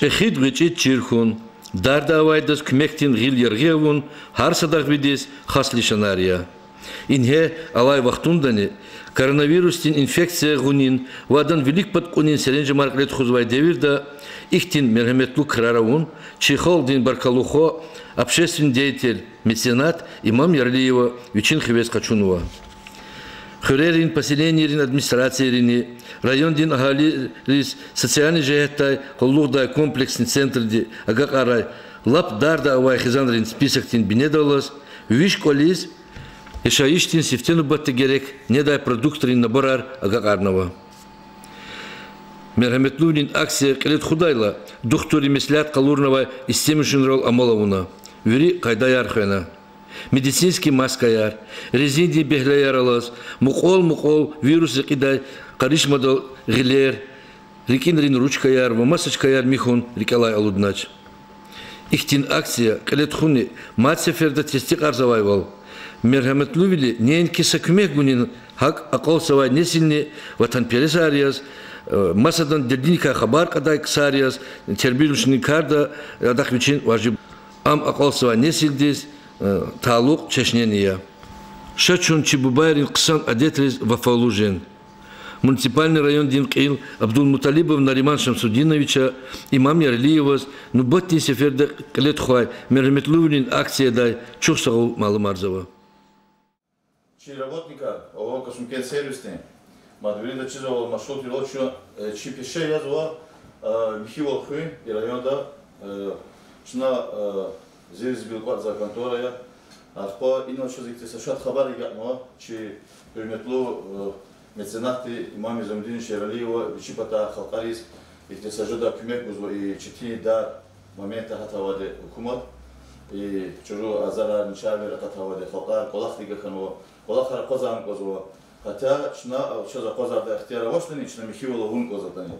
Чехид гычит чирхун, дарда авайдас кмектин гил ергевун, харсадах видес хаслишанария. Инге алай вахтундане коронавирустин инфекция гунин, вадан велик подкунин серенжи марклет хузвай девирда, ихтин мерхаметлу крараун, Чехолдин Баркалухо, общественный деятель, меценат, имам Ярлиева, Вичин Хивес Качунова. Хюрерин, поселение администрации, район Дин Ахали, социальный жетай, холлухда комплексный центр, агакарай, лап дарда авай хизанрин список тин бинедалас, виш колис, ишаиштин сифтену баттегерек, не дай продукторин наборар агакарного. Мерхаметлунин акция Калет Худайла, доктори Меслят Калурнова и Стемишинрол Амоловна, Вери Кайдаяр Хена, медицинский маскаяр, резинди бегляяралас, мукол, вирусы кидай, каришмадал гилер, рикинрин ручкаяр, масочкаяр михон, рикалай алуднач. Ихтин акция Калет Хуни, мацеферда тестик арзавайвал. Мерхаметлувили ненки сакумек гунин, хак аколсавай несильни, ватан пересариас, Масадан дердинка хабар кадай ксариас, тербилушни карда, адахвичин важиб. Ам аколсава несилдис, талук чешнения. Шачун Чебубайрин ксан адетрис вафалужен. Муниципальный район Динкил, Абдул-Муталибов Нариман Шамсудиновича, имам Ярлиевас, ну ботни сеферда Калетхуай, Мерхаметлувин акция дай, чухсагу Маломарзова. Чи работника, ого, космикет сервисный. Мадвиринда чизовал маршрут лочу чипише язва Михаил Хуин и районда шна зерз билкват за контора арпа иначе зикте сашат хабар игатма чи перметлу меценаты имам Замдин Шералиева чипата халкарис и сажуда кумек бузва и чити да момента хатаваде хукумат и чужу азара ничавер хатаваде халкар колахтига ханва колахар казан казва. Хотя, что за коза ахтера вошлени, что Михаила Гун коза тани.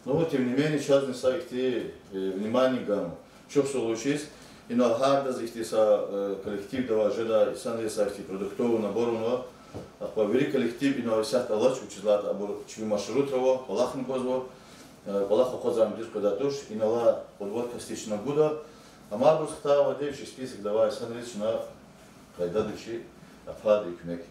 Но вот тем не менее, частный сайт внимание гану. Что случилось? И на харда за коллектив дава жеда и сандрей сайти продуктового набора, а по велик коллектив и на всех талач учезлата абор чви маршрутрово, полахн козво, полаха козам диско датуш и нала подводка стична гуда, а марбус хтава девичий список давай сандрей на кайдадучи афады и кмеки.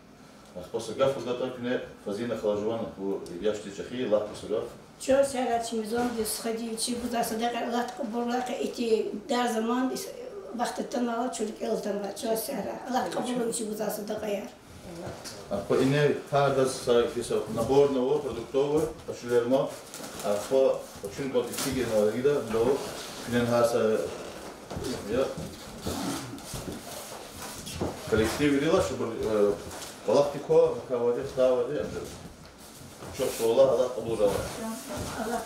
Посагав куда-то не фазина халажуана по яшти чахи лах посагав. Чё сарат мизон дис сходи чи куда садака латко борлака эти дар заман вахтатан ала чулик элтан ва чё сара латко борлака чи куда садака яр. По ине харда сайфиса наборного продуктового пошлерма по очень код тиги на рида до финен хаса я коллектив рила чтобы Балахтико, каваде, ставаде, что шола, Аллах облужала. Аллах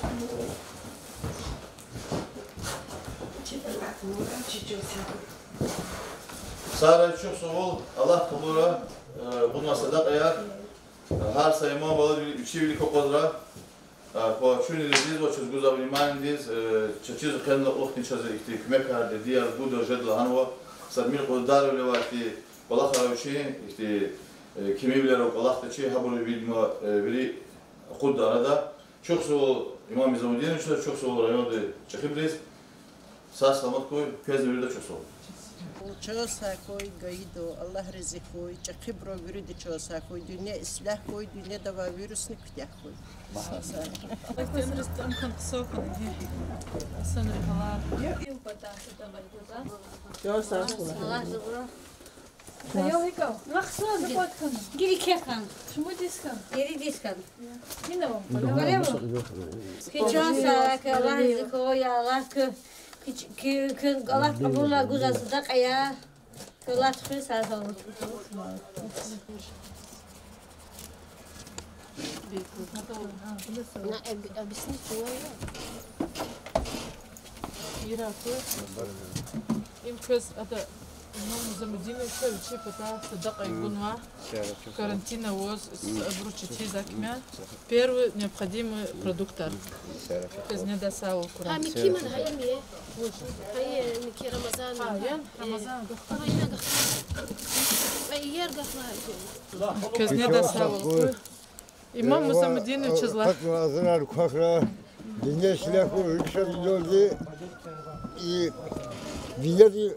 Сара что шол, Аллах облужала, будна садак аяк, хар сайма бала учили кокозра, по чуни лезизва, чуз гуза внимание лез, чуз кенда охни чуз ихти кмека, дедия гуда жедла ханва, садмир коздару левати, Балаха учи, ихти Кимевлер Аллахтачи хабуру видимо вели худда арада. Чоксу имам Замудинович, чоксу районы Чахиблис, сасламаткой, пезневида чоксу. Чосакой гаиду, Аллах ризикой, Чахибро вириди чосакой, дюня исляхой, дюня дава вирусник втяхой. Ayolika, Maxson, Girikekan, Shmudiskan, Иридискан. Миновом, Кичоса, Аллах зикоя, Аллах Аллах кабула гуза садакая, Аллах хриса зовут. Объясни, чего я? Им кыз это имам Замудинович учи пата садака игунва. Карантина воз обручити закмя. Первый необходимый продукт. Без недосау кура. А мики ман хай ми? Хай мики Рамазан. Рамазан. Айер гахла. Без недосау. Имам Замудинович зла. Dünya silahı rükşat yoldu. Dünyada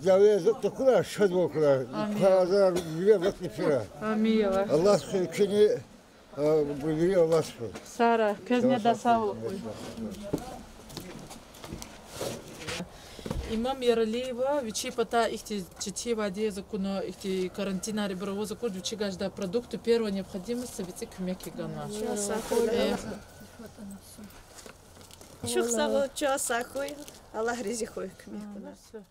zaviyazı dokura, şad okura. Karadar büyüye vakti fira. Amin. Allah sükuni buyuruyor Allah sükuni. Sara, közne de sağ ol. Имам Яралиева, вичи пата ихти читива де закону ихти карантина реброво закон вичи гажда продукты первой необходимости вици кумеки гана. Çok sağ ol, çok sağ ol. Allah rızık koy. Все.